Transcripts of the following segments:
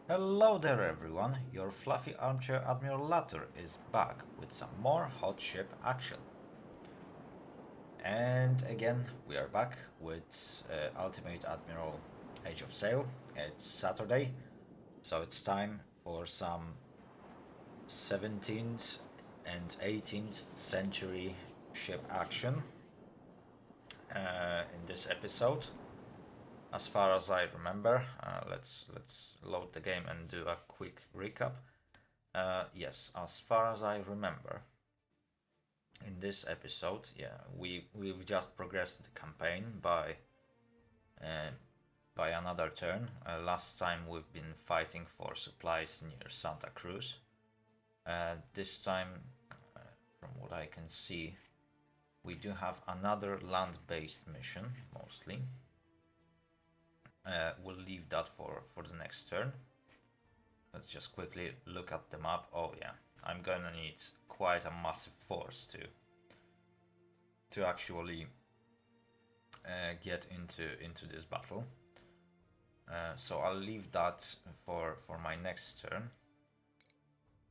Hello there everyone, your fluffy armchair Admiral Latter is back with some more hot ship action. And again, we are back with Ultimate Admiral Age of Sail. It's Saturday, so it's time for some 17th and 18th century ship action in this episode. As far as I remember, let's load the game and do a quick recap. Yes, as far as I remember, in this episode, we've just progressed the campaign uh, by another turn. Last time we've been fighting for supplies near Santa Cruz. This time, uh, from what I can see, we do have another land-based mission, mostly. We'll leave that for the next turn. Let's just quickly look at the map. Oh yeah, I'm gonna need quite a massive force to actually get into this battle. So I'll leave that for my next turn.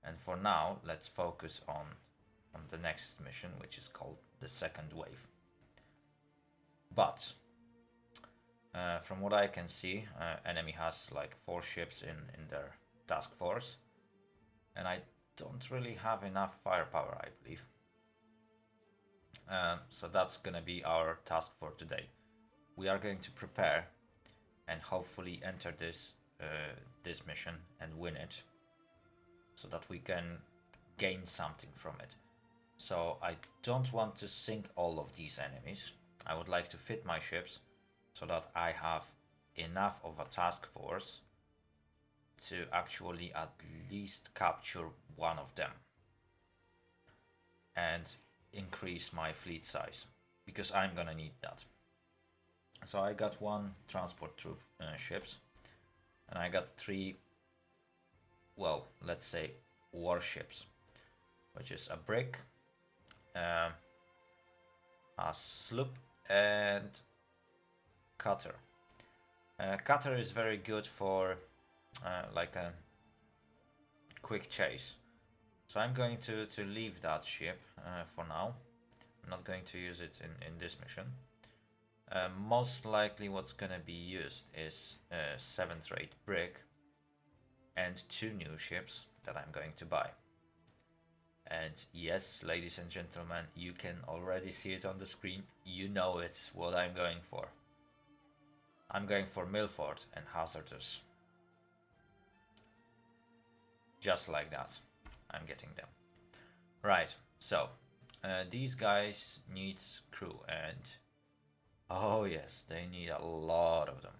And for now, let's focus on the next mission, which is called the Second Wave. But from what I can see, enemy has like 4 ships in their task force, and I don't really have enough firepower, I believe. So that's gonna be our task for today. We are going to prepare and hopefully enter this mission and win it, so that we can gain something from it. So I don't want to sink all of these enemies. I would like to fit my ships so that I have enough of a task force to actually at least capture one of them and increase my fleet size, because I'm gonna need that. So I got 1 transport troop ships, and I got 3, well, let's say warships, which is a brig, a sloop, and cutter. Cutter is very good for like a quick chase. So I'm going to leave that ship for now. I'm not going to use it in this mission. Most likely what's gonna be used is a 7th rate brig and 2 new ships that I'm going to buy. And yes, ladies and gentlemen, you can already see it on the screen. You know it's what I'm going for. I'm going for Milford and Hazardous. Just like that, I'm getting them. Right, so these guys need crew, and oh yes, they need a lot of them.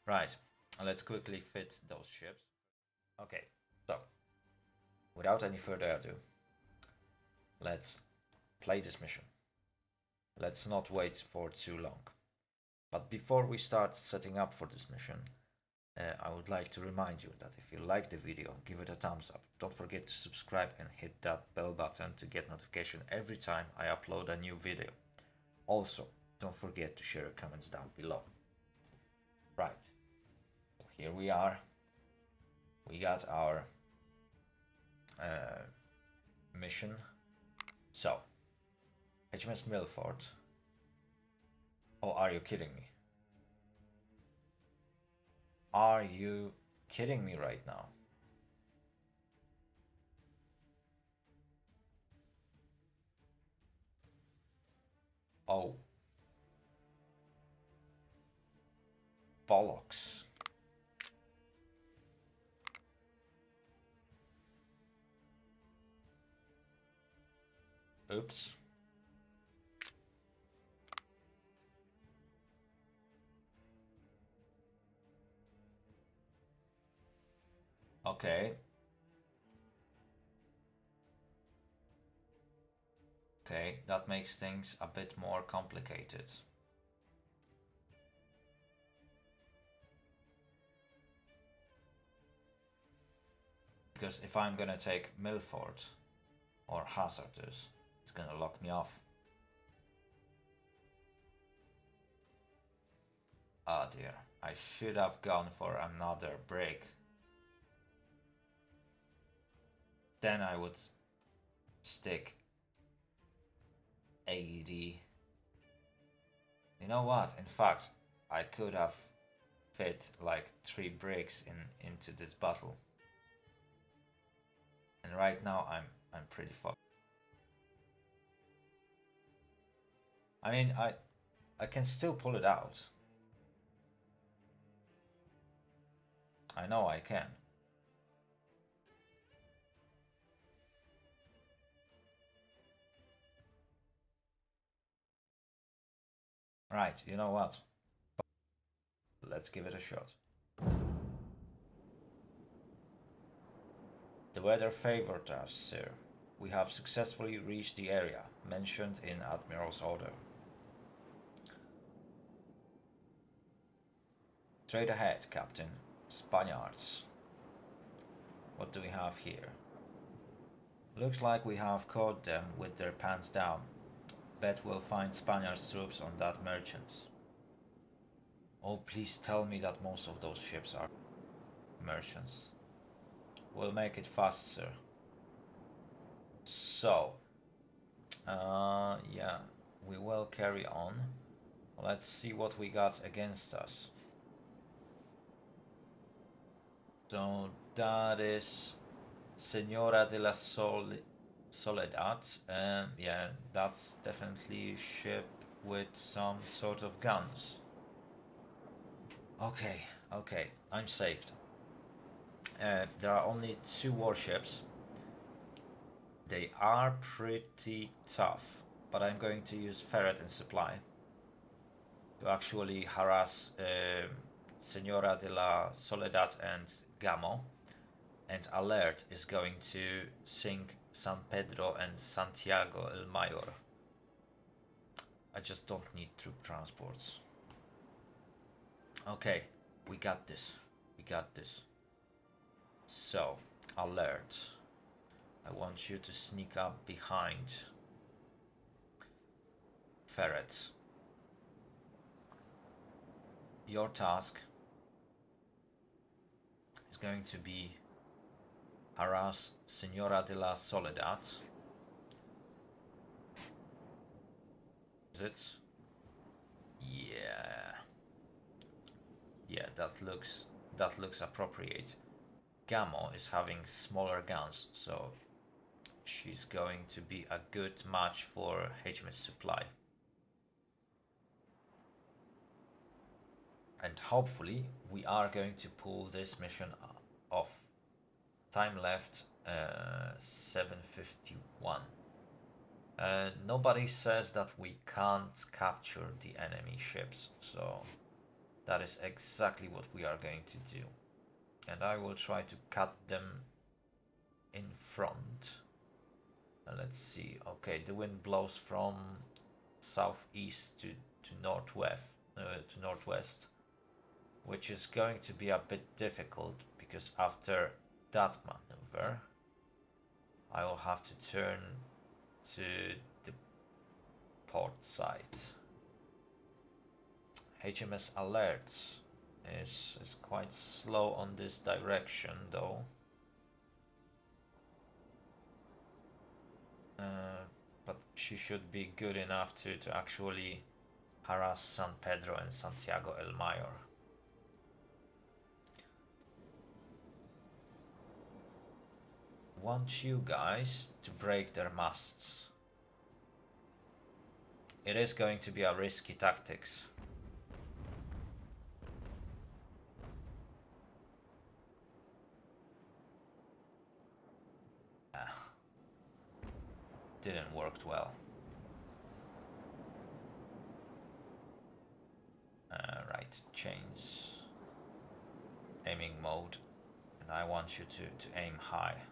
Right, let's quickly fit those ships. Okay, so without any further ado, let's play this mission. Let's not wait for too long. But before we start setting up for this mission, I would like to remind you that if you like the video, give it a thumbs up. Don't forget to subscribe and hit that bell button to get notification every time I upload a new video. Also, don't forget to share your comments down below. Right, so here we are. We got our mission. So, HMS Milford. Oh, are you kidding me? Are you kidding me right now? Oh. Bollocks. Oops. Okay. Okay, that makes things a bit more complicated. Because if I'm gonna take Milford or Hazardous, it's gonna lock me off. Oh dear, I should have gone for another break. Then I would stick 80. You know what? In fact, I could have fit like 3 breaks into this battle. And right now I'm pretty fucked. I mean, I can still pull it out. I know I can. Right, you know what? Let's give it a shot. The weather favored us, sir. We have successfully reached the area mentioned in Admiral's order. Straight ahead, Captain. Spaniards. What do we have here? Looks like we have caught them with their pants down. Bet we'll find Spaniards troops on that merchant's. Oh, please tell me that most of those ships are merchants. We'll make it fast, sir. So, yeah, we will carry on. Let's see what we got against us. So that is Senora de la Soledad. Yeah, that's definitely a ship with some sort of guns. Okay, I'm saved. There are only 2 warships. They are pretty tough, but I'm going to use Ferret and Supply to actually harass Senora de la Soledad and Gamo, and Alert is going to sink San Pedro and Santiago el Mayor. I just don't need troop transports. Okay, we got this. So, Alert. I want you to sneak up behind Ferret. Your task is going to be harass Senora de la Soledad. Is it? Yeah, that looks appropriate. Gamo is having smaller guns, so she's going to be a good match for HMS Supply. And hopefully we are going to pull this mission off. Time left 7:51. Nobody says that we can't capture the enemy ships, so that is exactly what we are going to do. And I will try to cut them in front. Let's see. Okay, the wind blows from southeast to northwest, which is going to be a bit difficult because after that maneuver, I will have to turn to the port side. HMS Alert is quite slow on this direction though. But she should be good enough to actually harass San Pedro and Santiago el Mayor. Want you guys to break their masts. It is going to be a risky tactics. Didn't work well. Right, change aiming mode, and I want you to aim high.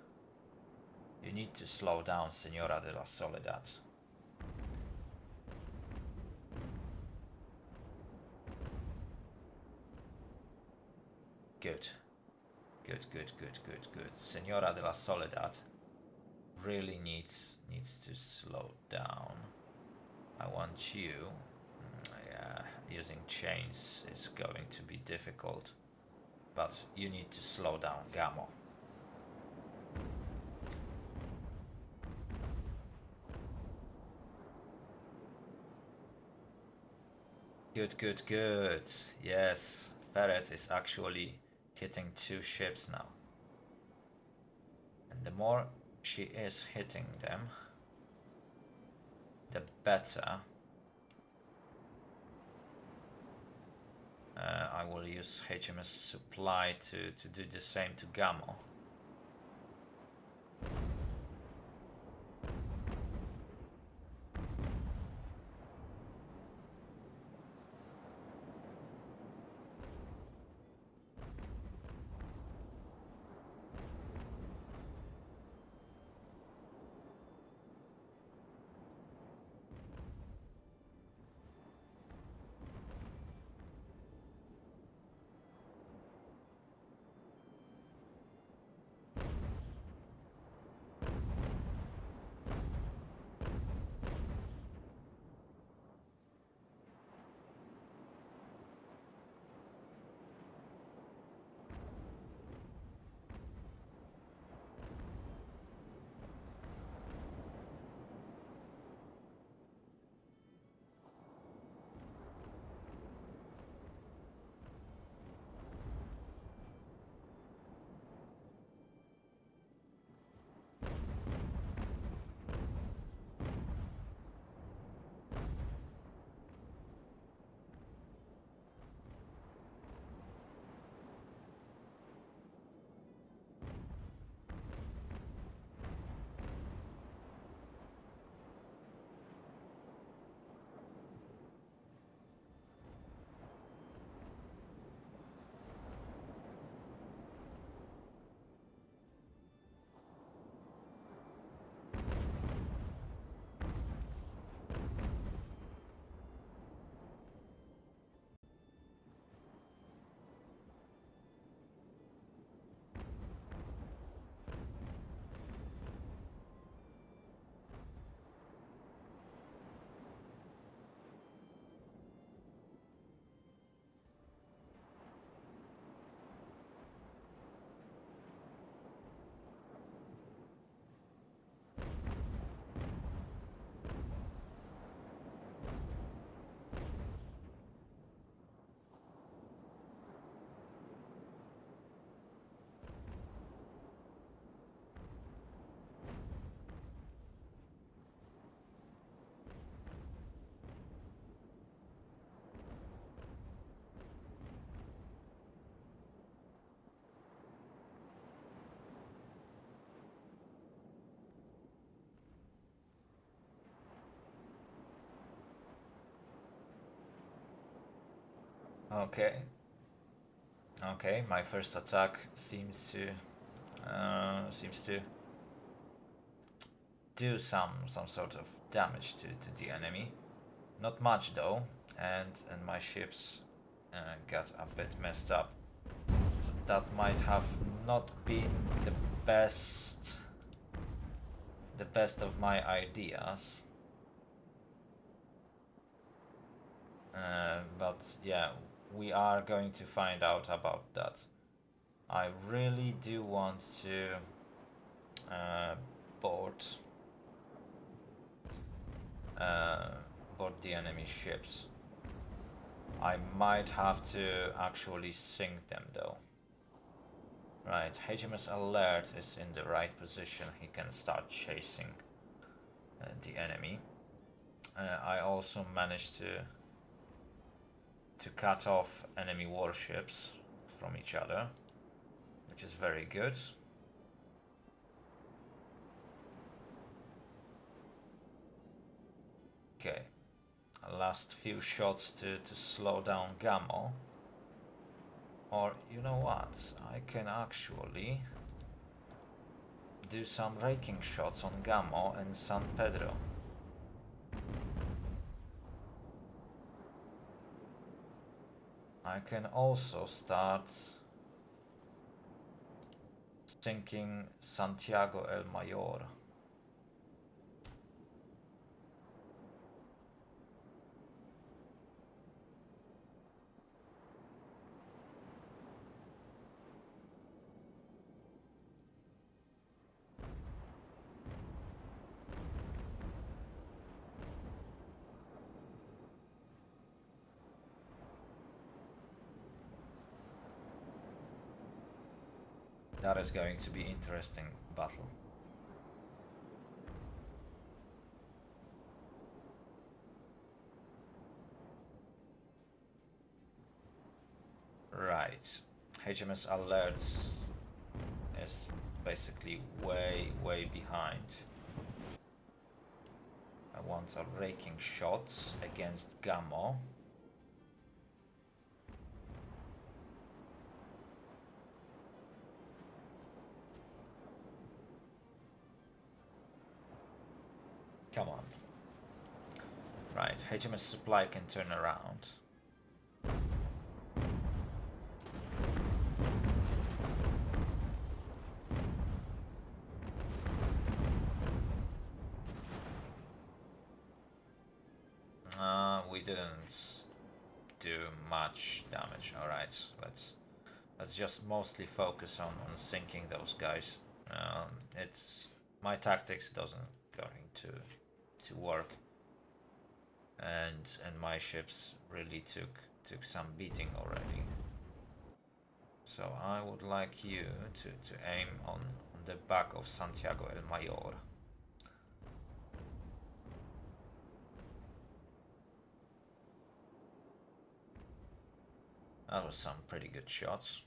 You need to slow down Senora de la Soledad. Good. Senora de la Soledad really needs to slow down. I want you. using chains is going to be difficult, but you need to slow down Gamo. Good, good, good. Yes, Ferret is actually hitting 2 ships now. And the more she is hitting them, the better. I will use HMS Supply to do the same to Gamo. Okay. Okay, my first attack seems to do some sort of damage to the enemy. Not much though, and my ships got a bit messed up. So that might have not been the best of my ideas. But yeah, we are going to find out about that. I really do want to board the enemy ships. I might have to actually sink them though. Right, HMS Alert is in the right position. He can start chasing the enemy. I also managed to cut off enemy warships from each other, which is very good. Okay, last few shots to slow down Gamo. Or you know what, I can actually do some raking shots on Gamo and San Pedro. I can also start sinking Santiago el Mayor. That is going to be interesting battle. Right. HMS Alerts is basically way behind. I want a raking shots against Gamma. Come on. Right, HMS Supply can turn around. We didn't do much damage. Alright, let's just mostly focus on sinking those guys. It's my tactics doesn't going to work, and my ships really took some beating already. So I would like you to aim on the back of Santiago el Mayor. That was some pretty good shots.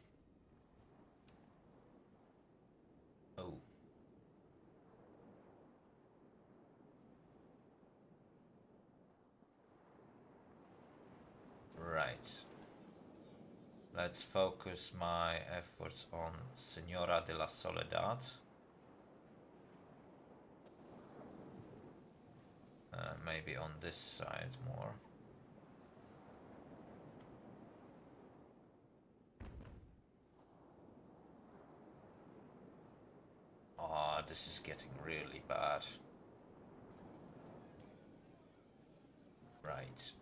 Oh. Right. Let's focus my efforts on Senora de la Soledad. Maybe on this side more. Oh, this is getting really bad. Right.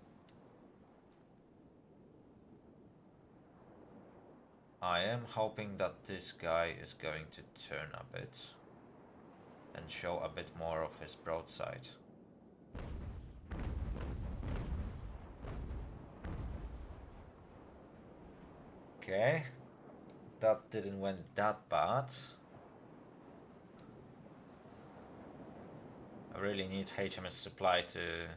I am hoping that this guy is going to turn a bit and show a bit more of his broadside. Okay, that didn't went that bad. I really need HMS Supply to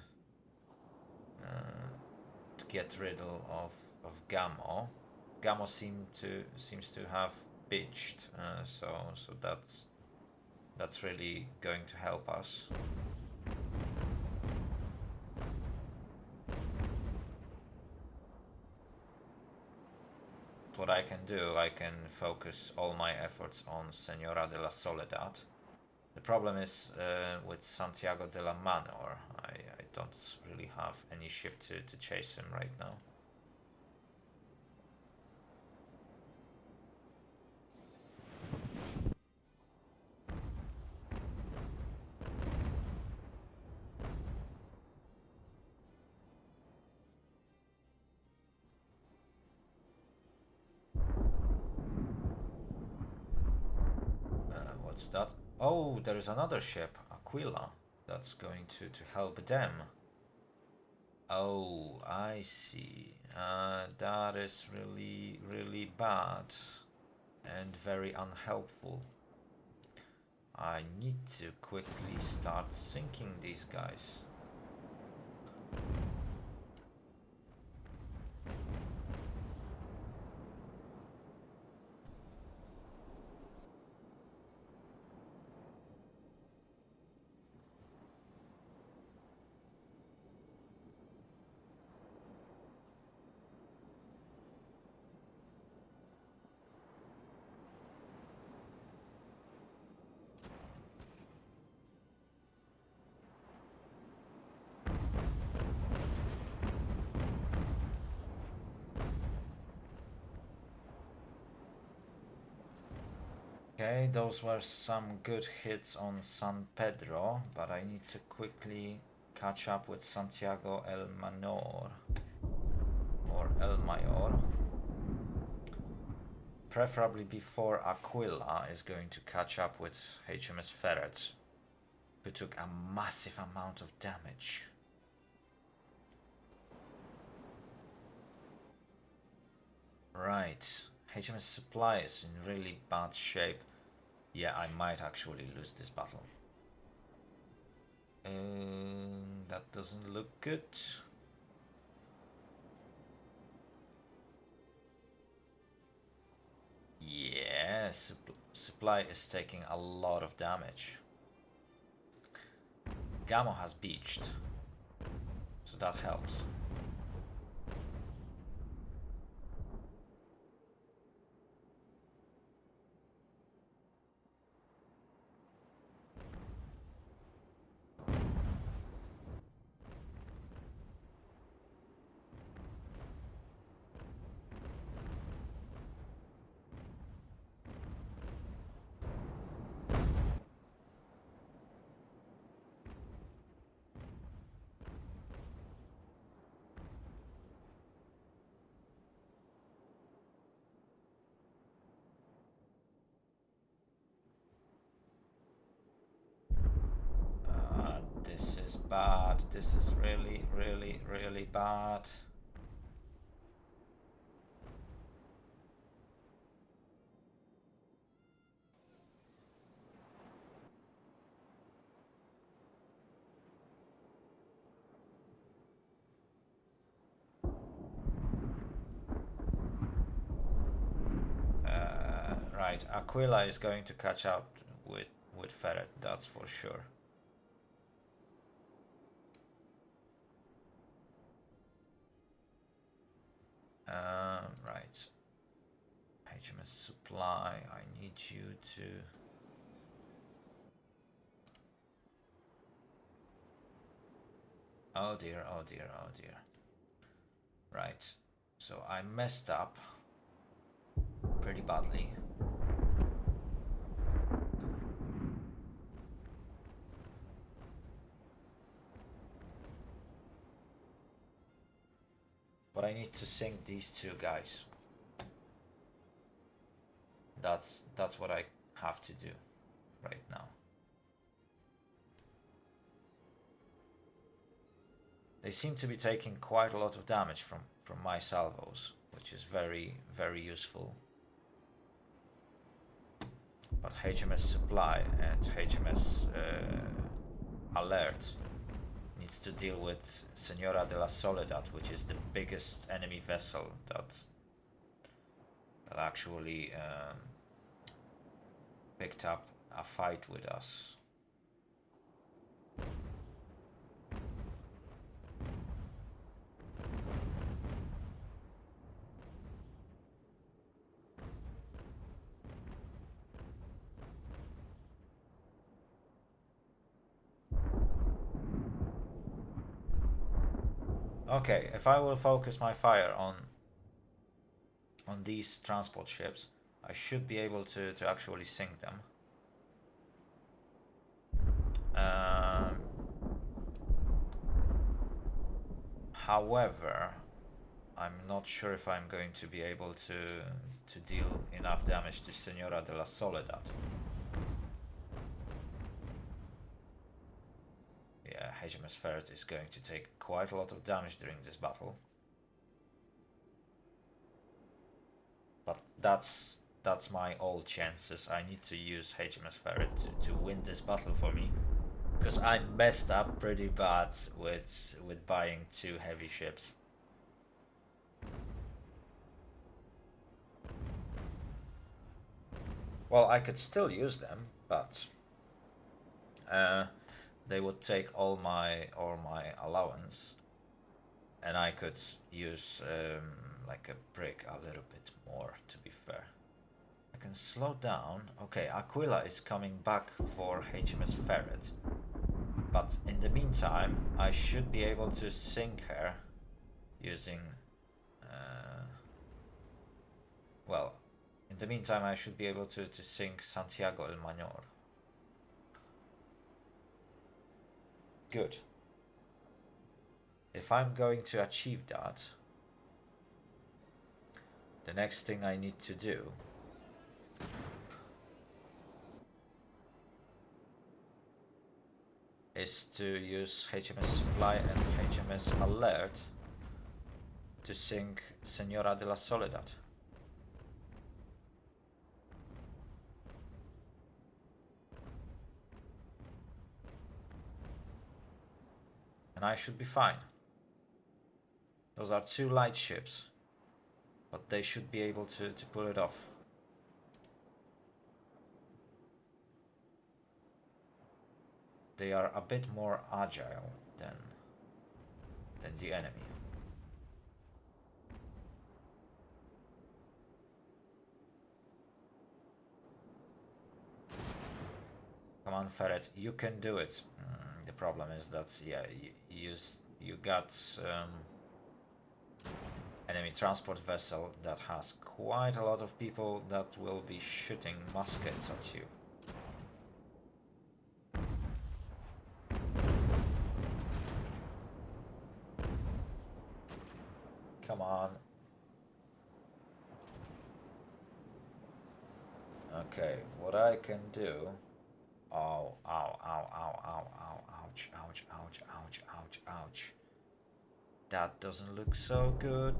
get rid of Gamma. Gamma seems to have bitched, so that's really going to help us. What I can do, I can focus all my efforts on Senora de la Soledad. The problem is with Santiago de la Manor, I don't really have any ship to chase him right now. What's that? Oh, there is another ship, Aquila, that's going to help them. Oh, I see. That is really bad and very unhelpful. I need to quickly start sinking these guys. Okay, those were some good hits on San Pedro, but I need to quickly catch up with Santiago el Manor or el Mayor, preferably before Aquila is going to catch up with HMS Ferrets, who took a massive amount of damage. Right, HMS Supply is in really bad shape. Yeah, I might actually lose this battle. That doesn't look good. Yeah, Supply is taking a lot of damage. Gamo has beached, so that helps. This is bad. This is really, really, really bad. Right, Aquila is going to catch up with Ferret, that's for sure. Right. HMS Supply, I need you to... Oh dear, oh dear, oh dear. Right, so I messed up pretty badly. But I need to sink these two guys. That's what I have to do right now. They seem to be taking quite a lot of damage from my salvos, which is very, very useful. But HMS Supply and HMS Alert needs to deal with Senora de la Soledad, which is the biggest enemy vessel that actually picked up a fight with us. Okay, if I will focus my fire on these transport ships, I should be able to actually sink them. However, I'm not sure if I'm going to be able to deal enough damage to Senora de la Soledad. Yeah, HMS Ferret is going to take quite a lot of damage during this battle. But that's my all chances. I need to use HMS Ferret to win this battle for me. Because I messed up pretty bad with buying two heavy ships. Well, I could still use them, but they would take all my allowance, and I could use like a brick a little bit more, to be fair. I can slow down. Okay, Aquila is coming back for HMS Ferret, but in the meantime I should be able to sink her using well, in the meantime I should be able to sink Santiago el Mayor. Good. If I'm going to achieve that, the next thing I need to do is to use HMS Supply and HMS Alert to sink Senora de la Soledad. and I should be fine. Those are 2 light ships, but they should be able to pull it off. They are a bit more agile than the enemy. Come on, Ferret, you can do it. The problem is that, yeah, you got enemy transport vessel that has quite a lot of people that will be shooting muskets at you. Come on. Okay, what I can do... Oh, ow, ow, ow, ow, ow, ouch, ouch, ouch, ouch, ouch, ouch. That doesn't look so good.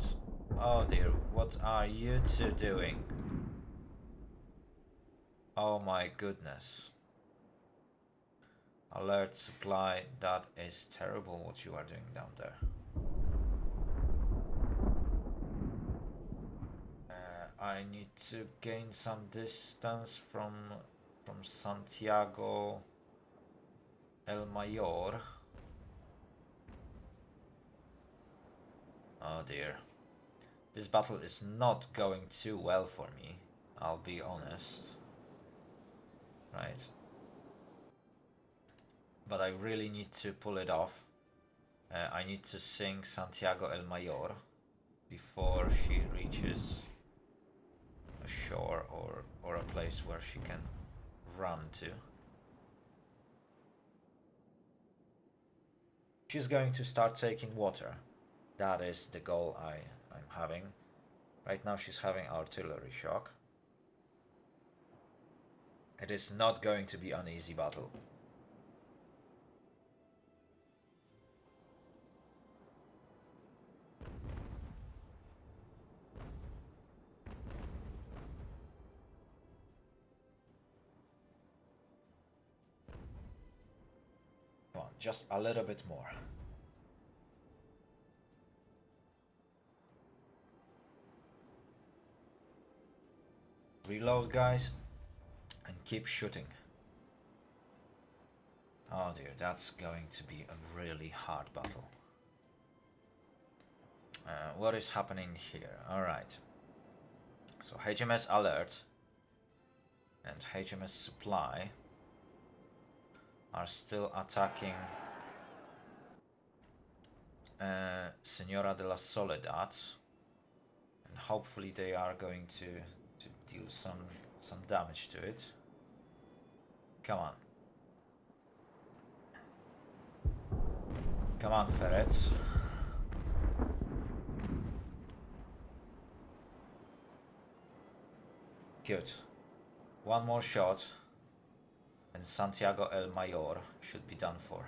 Oh dear, what are you two doing? Oh my goodness. Alert supply, that is terrible what you are doing down there. I need to gain some distance from Santiago El Mayor. Oh dear. This battle is not going too well for me, I'll be honest. Right. But I really need to pull it off. I need to sink Santiago El Mayor before she reaches a shore or a place where she can run to. She's going to start taking water. That is the goal I'm having. Right now she's having artillery shock. It is not going to be an easy battle. Come on, just a little bit more. Reload, guys, and keep shooting. Oh dear, that's going to be a really hard battle. What is happening here? Alright. So HMS Alert and HMS Supply are still attacking Senora de la Soledad, and hopefully they are going to deal some damage to it. Come on. Come on, ferrets. Good. One more shot and Santiago El Mayor should be done for.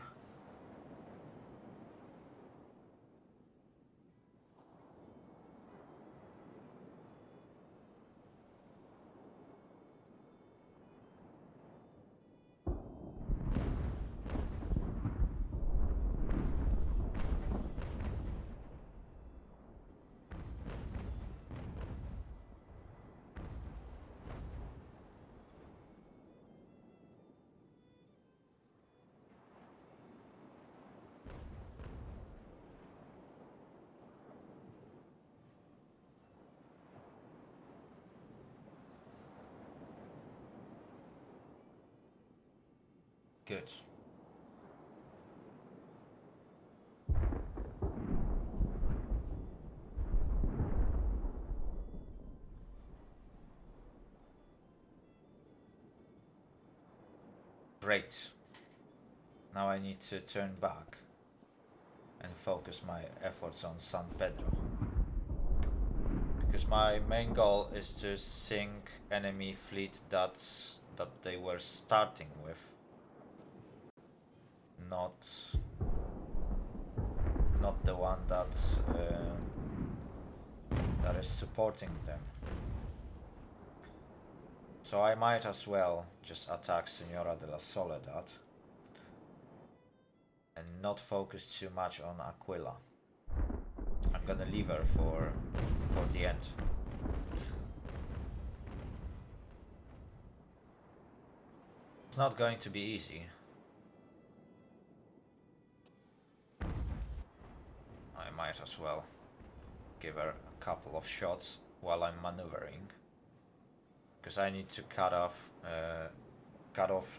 Good. Great. Now I need to turn back and focus my efforts on San Pedro. Because my main goal is to sink enemy fleet that they were starting with. Not the one that is supporting them. So I might as well just attack Senora de la Soledad. and not focus too much on Aquila. I'm gonna leave her for the end. It's not going to be easy. I might as well give her a couple of shots while I'm maneuvering, because I need to cut off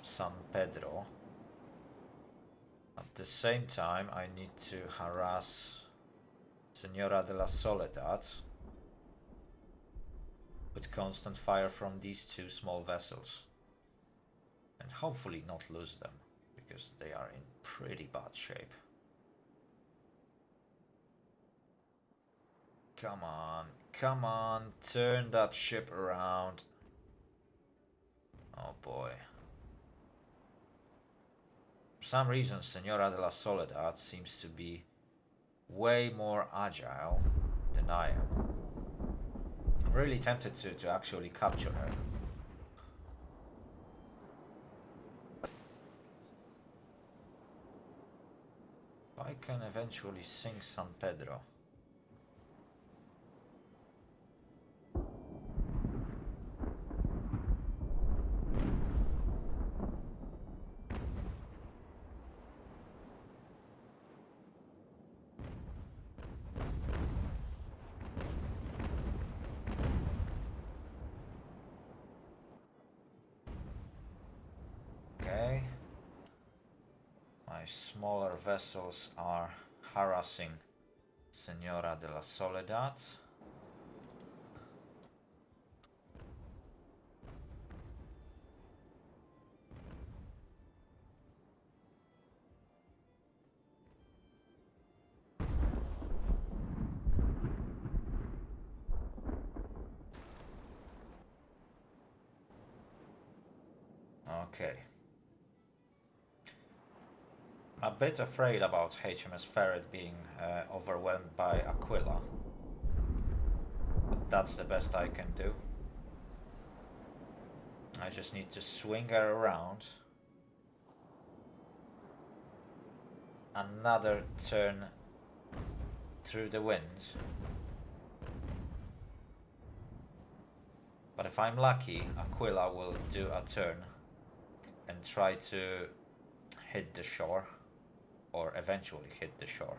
San Pedro. At the same time, I need to harass Senora de la Soledad with constant fire from these two small vessels, and hopefully not lose them, because they are in pretty bad shape. Come on, turn that ship around. Oh boy. For some reason, Senora de la Soledad seems to be way more agile than I am. I'm really tempted to actually capture her. I can eventually sink San Pedro. Okay. My smaller vessels are harassing Senora de la Soledad. Okay. A bit afraid about HMS Ferret being overwhelmed by Aquila, but that's the best I can do. I just need to swing her around. Another turn through the wind. But if I'm lucky, Aquila will do a turn and try to hit the shore, or eventually hit the shore,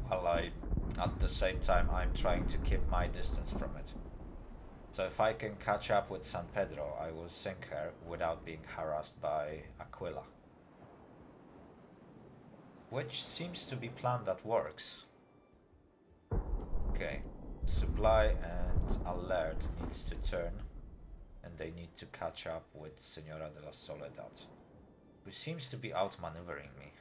while at the same time I'm trying to keep my distance from it. So if I can catch up with San Pedro, I will sink her without being harassed by Aquila, which seems to be a plan that works. Okay, Supply and Alert needs to turn, and they need to catch up with Senora de la Soledad, who seems to be outmaneuvering me.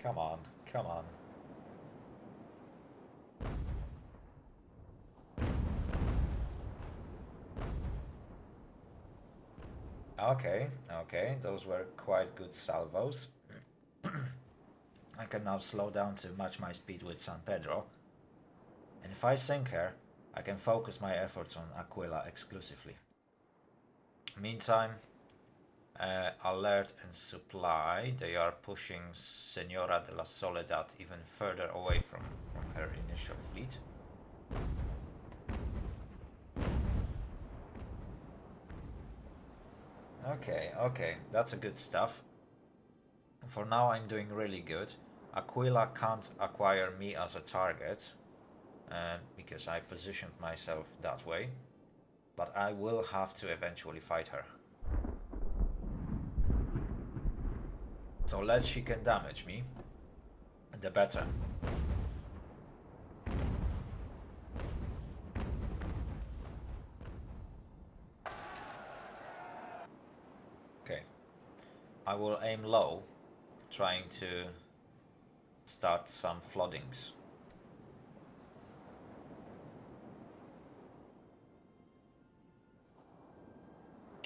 Come on, come on. Okay, okay, those were quite good salvos. I can now slow down to match my speed with San Pedro. And if I sink her, I can focus my efforts on Aquila exclusively. Meantime, Alert and Supply, they are pushing Senora de la Soledad even further away from her initial fleet. Okay, okay, that's a good stuff. For now I'm doing really good. Aquila can't acquire me as a target, because I positioned myself that way, but I will have to eventually fight her. So less she can damage me, the better. Okay, I will aim low, trying to start some floodings.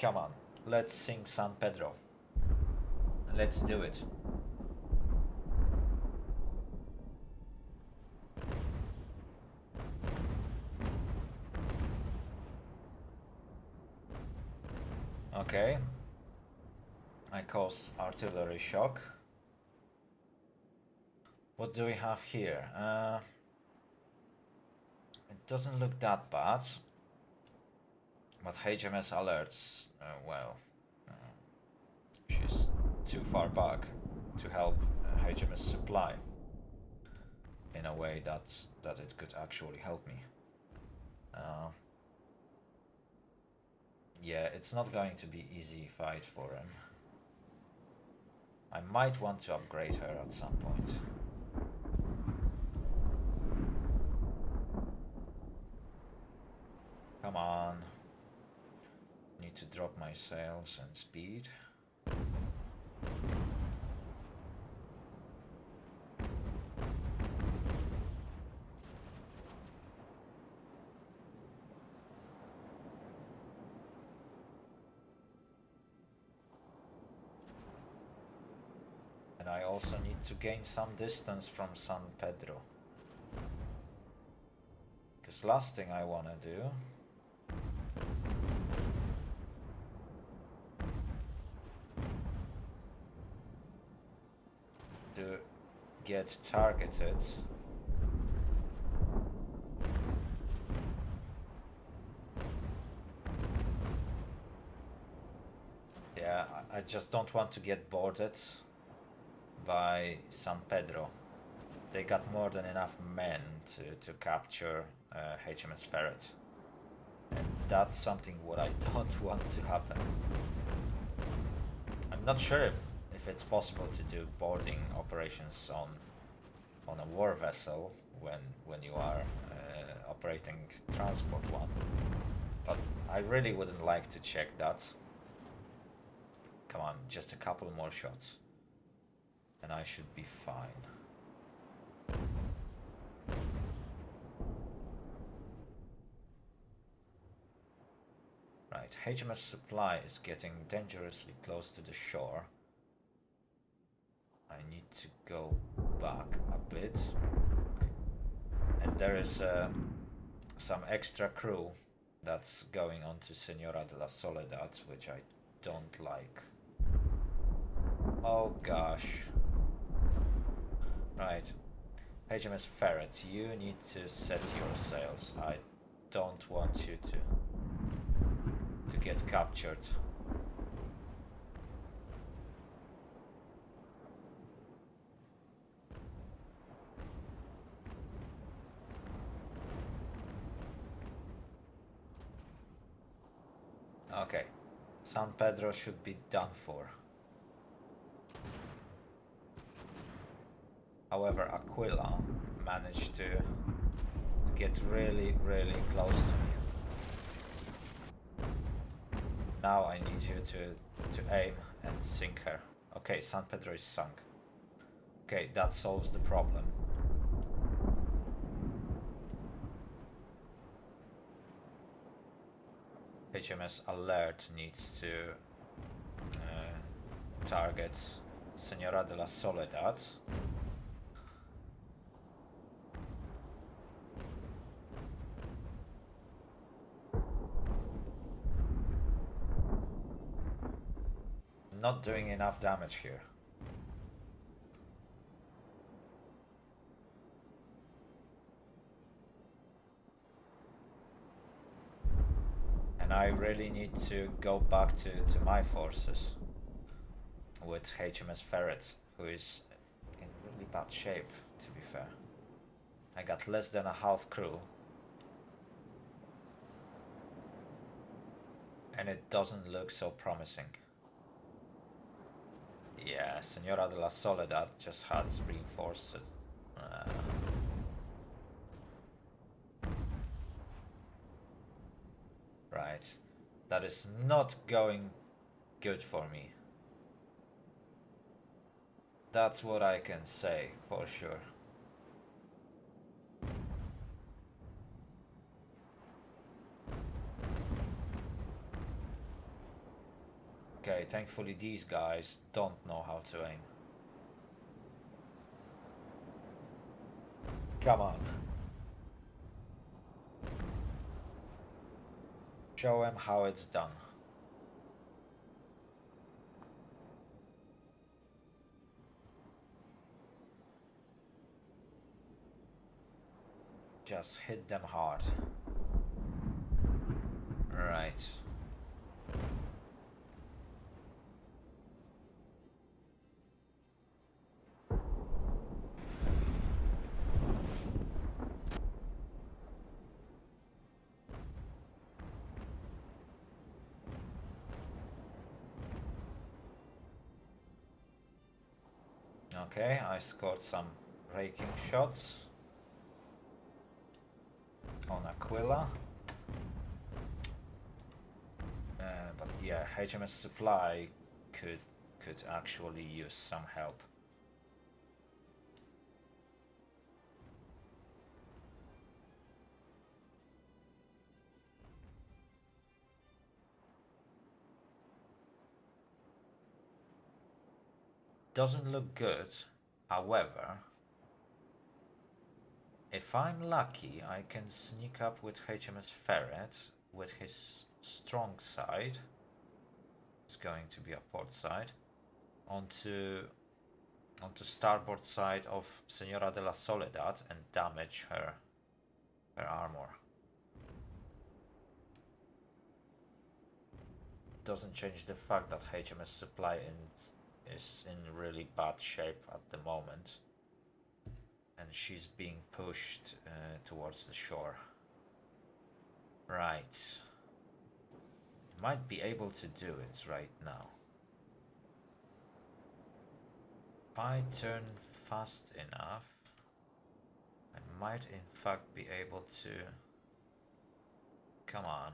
Come on, let's sing San Pedro. Let's do it. Okay. I cause artillery shock. What do we have here? It doesn't look that bad. But HMS alerts, well, she's too far back to help HMS supply in a way that it could actually help me. Yeah, it's not going to be easy fight for him. I might want to upgrade her at some point. Come on. Need to drop my sails and speed. And I also need to gain some distance from San Pedro. Because last thing I want to do to get targeted yeah, I just don't want to get boarded by San Pedro. They got more than enough men to capture HMS Ferret, and that's something what I don't want to happen. I'm not sure if it's possible to do boarding operations on a war vessel when you are operating transport one, but I really wouldn't like to check that. Come on, just a couple more shots and I should be fine. Right, HMS Supply is getting dangerously close to the shore. I need to go back a bit. And there is some extra crew that's going on to Senora de la Soledad, which I don't like. Oh gosh. Right. HMS Ferret, you need to set your sails. I don't want you to get captured. Okay, San Pedro should be done for. However, Aquila managed to get really, really close to me. Now I need you to aim and sink her. Okay, San Pedro is sunk. Okay, that solves the problem. HMS Alert needs to target Senora de la Soledad. Not doing enough damage here. And I really need to go back to my forces with HMS Ferret, who is in really bad shape, to be fair. I got less than a half crew. And it doesn't look so promising. Yeah, Senora de la Soledad just had reinforced. Right. That is not going good for me. That's what I can say for sure. thankfully these guys don't know how to aim. Come on. Show them how it's done. Just hit them hard. Right. Okay, I scored some raking shots on Aquila. But yeah, HMS Supply could actually use some help. Doesn't look good, however, if I'm lucky, I can sneak up with HMS Ferret with his strong side. It's going to be a port side onto starboard side of Senora de la Soledad and damage her armor. Doesn't change the fact that HMS Supply is in really bad shape at the moment, and she's being pushed towards the shore. Right. Might be able to do it right now. If I turn fast enough, I might in fact be able to... Come on.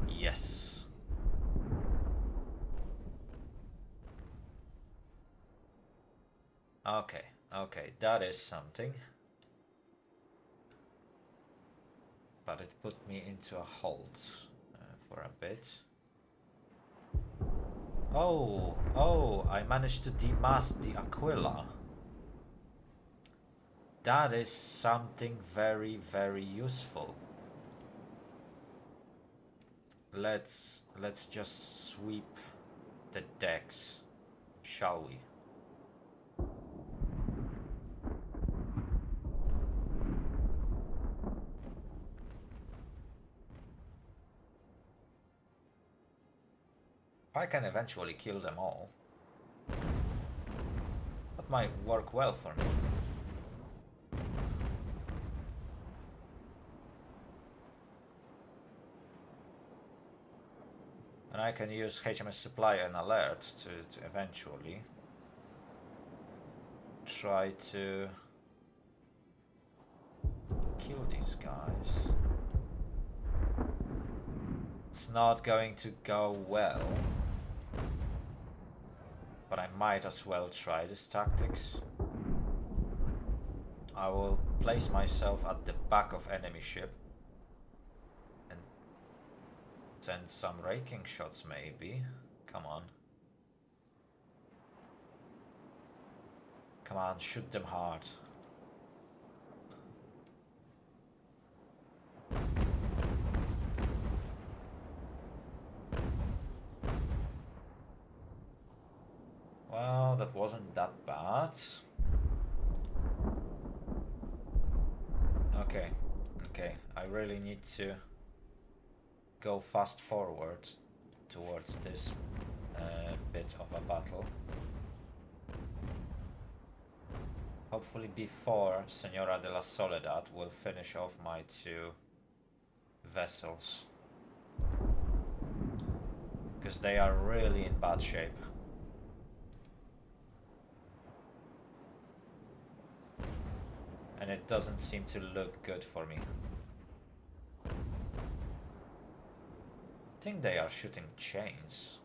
Yes. Okay, that is something. But it put me into a halt for a bit. Oh, I managed to demast the Aquila. That is something very, very useful. Let's just sweep the decks, shall we? I can eventually kill them all. That might work well for me. And I can use HMS Supply and Alert to eventually try to kill these guys. It's not going to go well, but I might as well try this tactics. I will place myself at the back of enemy ship and send some raking shots maybe. Come on. Come on, shoot them hard. Well, that wasn't that bad. Okay, I really need to go fast forward towards this bit of a battle. Hopefully before Senora de la Soledad will finish off my two vessels. Because they are really in bad shape. And it doesn't seem to look good for me. I think they are shooting chains.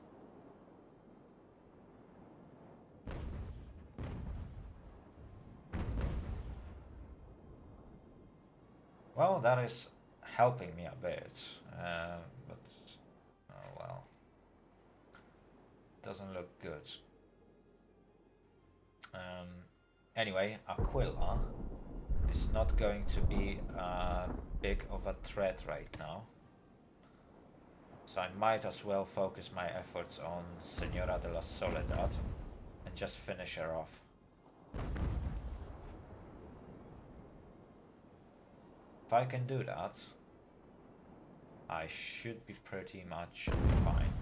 Well, that is helping me a bit, but oh well. doesn't look good. Anyway, Aquila is not going to be big of a threat right now. So I might as well focus my efforts on Senora de la Soledad and just finish her off. If I can do that, I should be pretty much fine.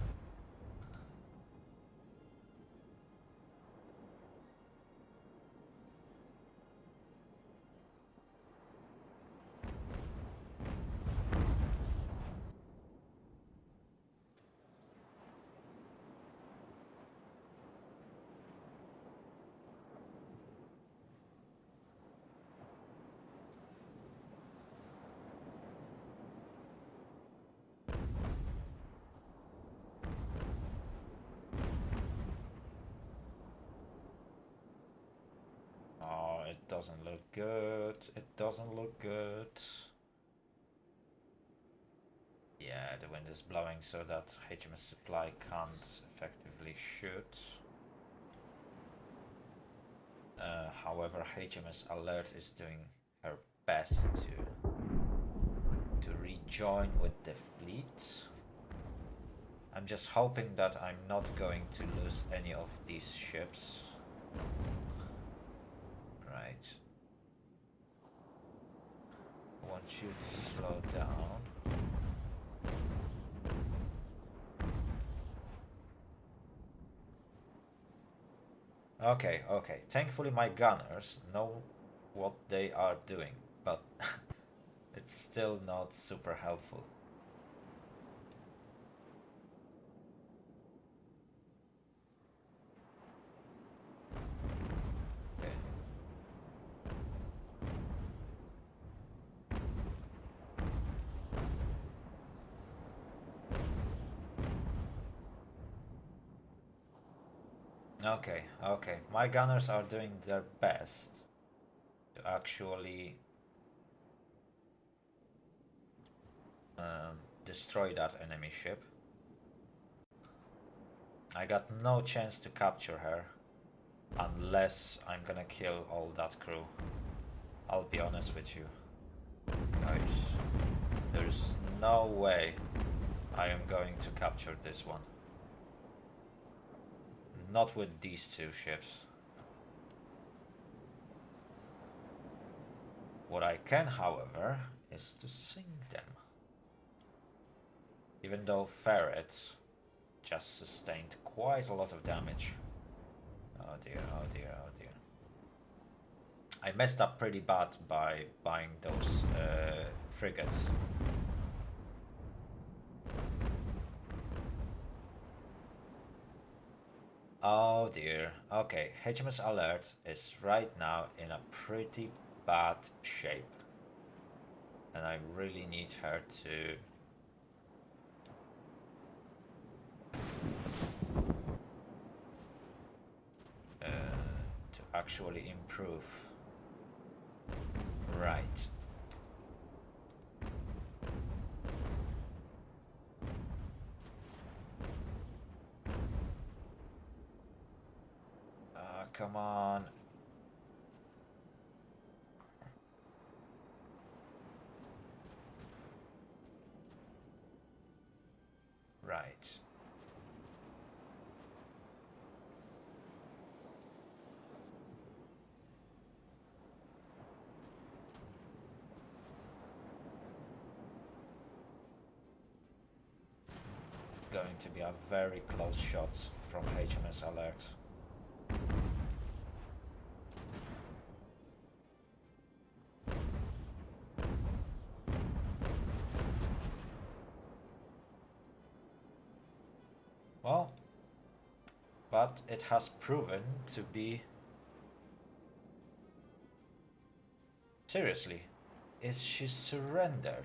It doesn't look good. It doesn't look good. Yeah, the wind is blowing so that HMS Supply can't effectively shoot. However, HMS Alert is doing her best to rejoin with the fleet. I'm just hoping that I'm not going to lose any of these ships. Right. I want you to slow down. Okay, okay. Thankfully my gunners know what they are doing, but it's still not super helpful. Okay, okay. My gunners are doing their best to actually destroy that enemy ship. I got no chance to capture her unless I'm gonna kill all that crew. I'll be honest with you. Guys, there's no way I am going to capture this one. Not with these two ships. What I can, however, is to sink them. Even though Ferret just sustained quite a lot of damage. Oh dear, oh dear, oh dear. I messed up pretty bad by buying those frigates. Oh dear. Okay, HMS Alert is right now in a pretty bad shape. And I really need her to actually improve. Right. Come on. Right. Going to be a very close shots from HMS Alert. Well, but it has proven to be... Seriously, is she surrendered?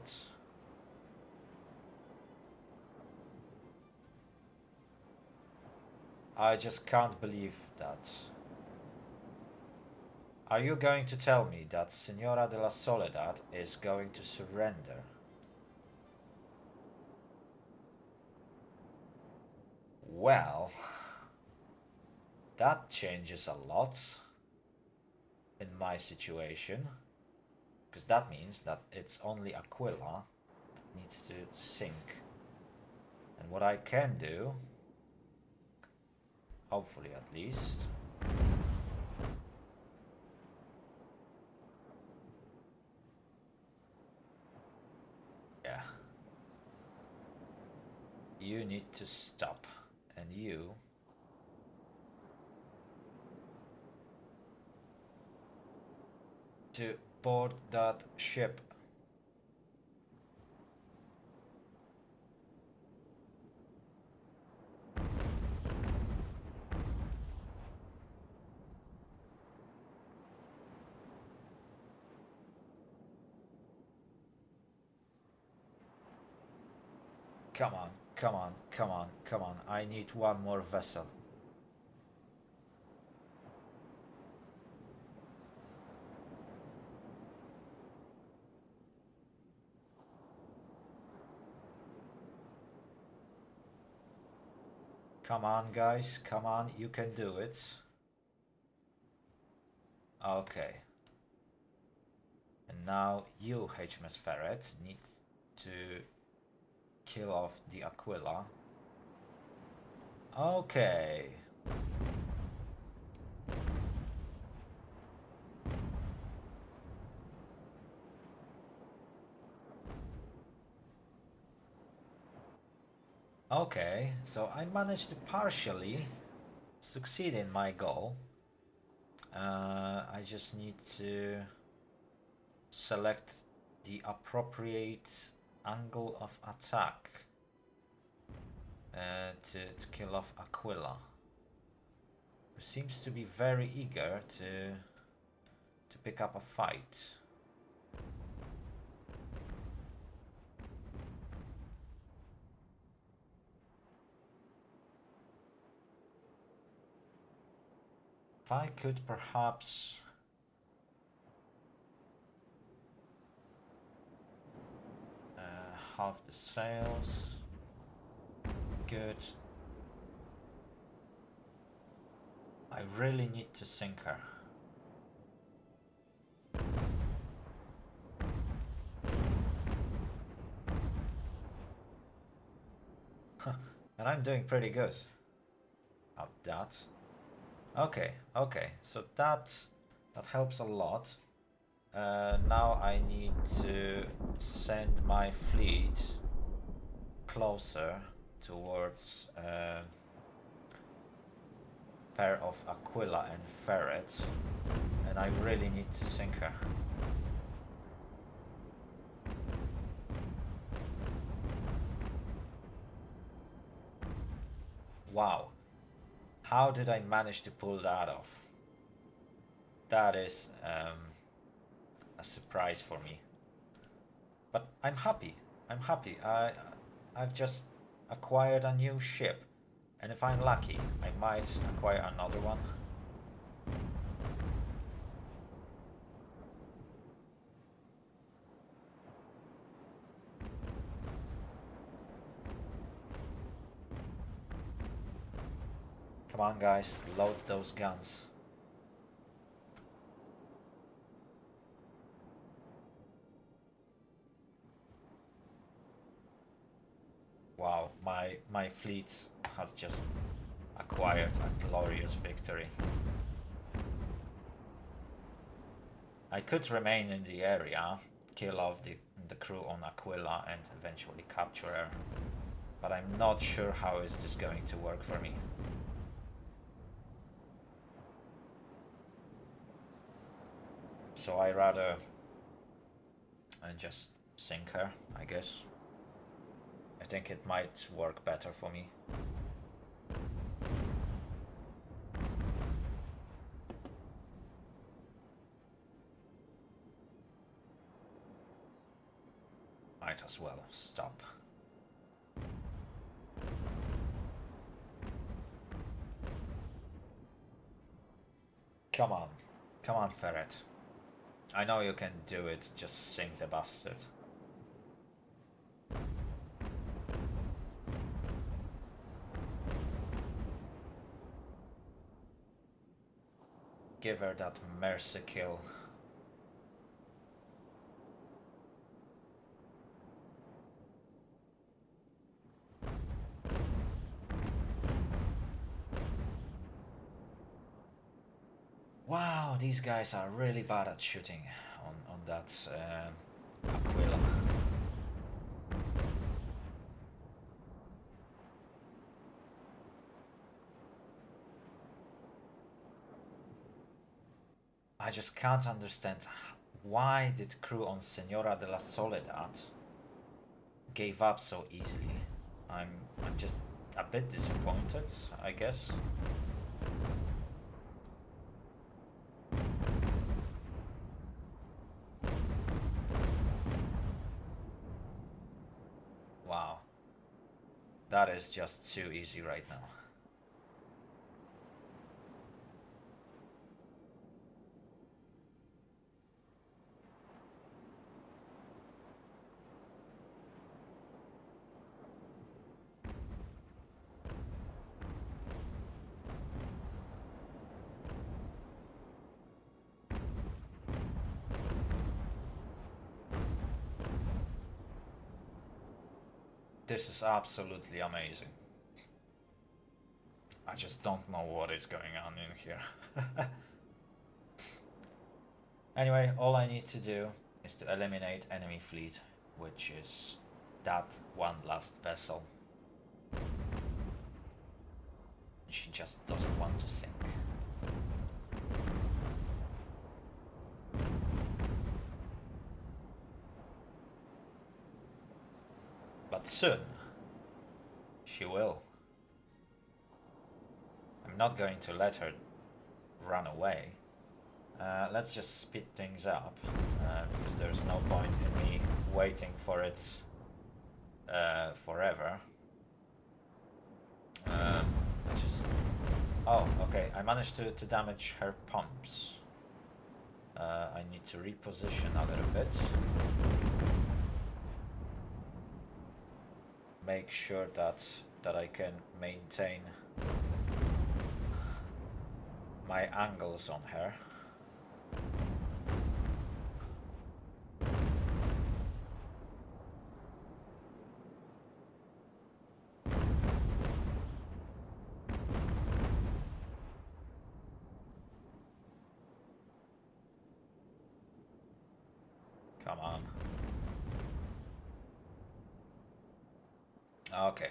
I just can't believe that. Are you going to tell me that Senora de la Soledad is going to surrender? Well, that changes a lot in my situation, because that means that it's only Aquila that needs to sink. And what I can do, hopefully at least, yeah, you need to stop, and you to board that ship. Come on, come on, come on, come on. I need one more vessel. Come on, guys, come on, you can do it. Okay. And now you, HMS Ferret, need to kill off the Aquila. Okay. Okay, so I managed to partially succeed in my goal. I just need to select the appropriate angle of attack to kill off Aquila, who seems to be very eager to pick up a fight. If I could perhaps half the sails. Good. I really need to sink her. And I'm doing pretty good at that. Okay, okay, so that helps a lot. Now I need to send my fleet closer towards pair of Aquila and Ferret, and I really need to sink her. Wow, how did I manage to pull that off? That is a surprise for me. But I'm happy. I'm happy. I've just acquired a new ship, and if I'm lucky, I might acquire another one. Come on, guys, load those guns. Wow, my fleet has just acquired a glorious victory. I could remain in the area, kill off the crew on Aquila and eventually capture her, but I'm not sure how is this going to work for me. So I rather just sink her, I guess. I think it might work better for me. Might as well stop. Come on, Ferret. I know you can do it, just sink the bastard. give her that mercy kill. Wow, these guys are really bad at shooting on that Aquila. I just can't understand why did crew on Senora de la Soledad gave up so easily. I'm just a bit disappointed, I guess. Wow. That is just too easy right now. This is absolutely amazing. I just don't know what is going on in here. Anyway, all I need to do is to eliminate enemy fleet, which is that one last vessel. She just doesn't want to sink. But soon, she will. I'm not going to let her run away. Let's just speed things up, because there's no point in me waiting for it forever. Oh, okay, I managed to damage her pumps. I need to reposition a little bit. Make sure that I can maintain my angles on her. Come on. Okay.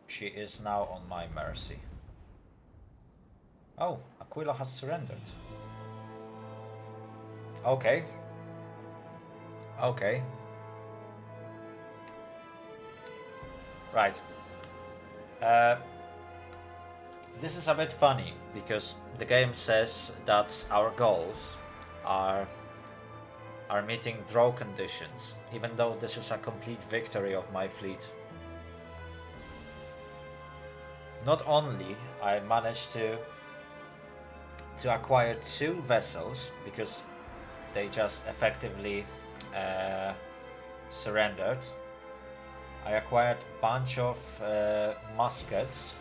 She is now on my mercy. Oh, Aquila has surrendered. Okay. Okay. Right. This is a bit funny because the game says that our goals are meeting draw conditions, even though this is a complete victory of my fleet. Not only I managed to acquire 2 vessels because they just effectively surrendered. I acquired a bunch of muskets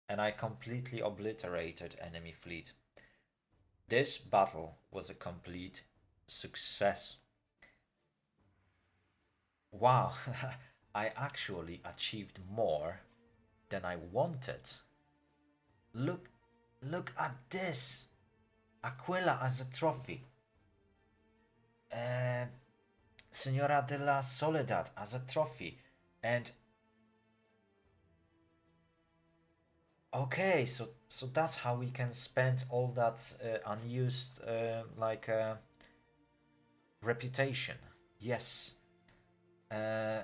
and I completely obliterated enemy fleet. This battle was a complete success. Wow, I actually achieved more than I wanted. Look at this. Aquila as a trophy. Senora de la Soledad as a trophy. And okay, so that's how we can spend all that unused reputation. Yes.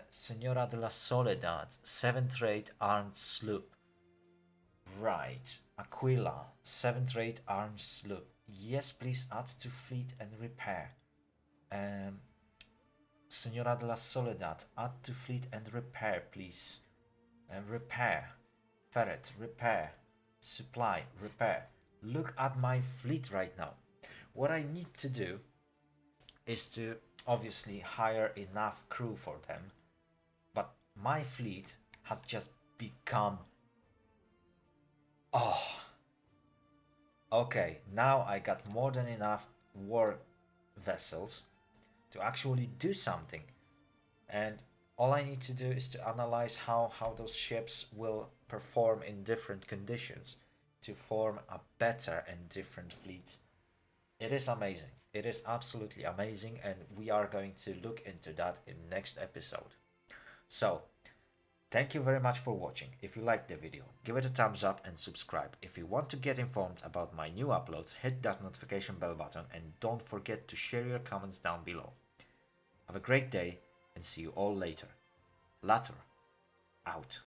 Senora de la Soledad, 7th rate armed sloop. Right. Aquila, 7th rate armed sloop. Yes, please add to fleet and repair. Senora de la Soledad, add to fleet and repair, please. Repair. Ferret, repair. Supply, repair. Look at my fleet right now. What I need to do is to obviously hire enough crew for them, but my fleet has just become Okay, now I got more than enough war vessels to actually do something. And all I need to do is to analyze how those ships will perform in different conditions to form a better and different fleet. It is amazing. It is absolutely amazing, and we are going to look into that in next episode. So, thank you very much for watching. If you liked the video, give it a thumbs up and subscribe. If you want to get informed about my new uploads, hit that notification bell button and don't forget to share your comments down below. Have a great day and see you all later. Later. Out.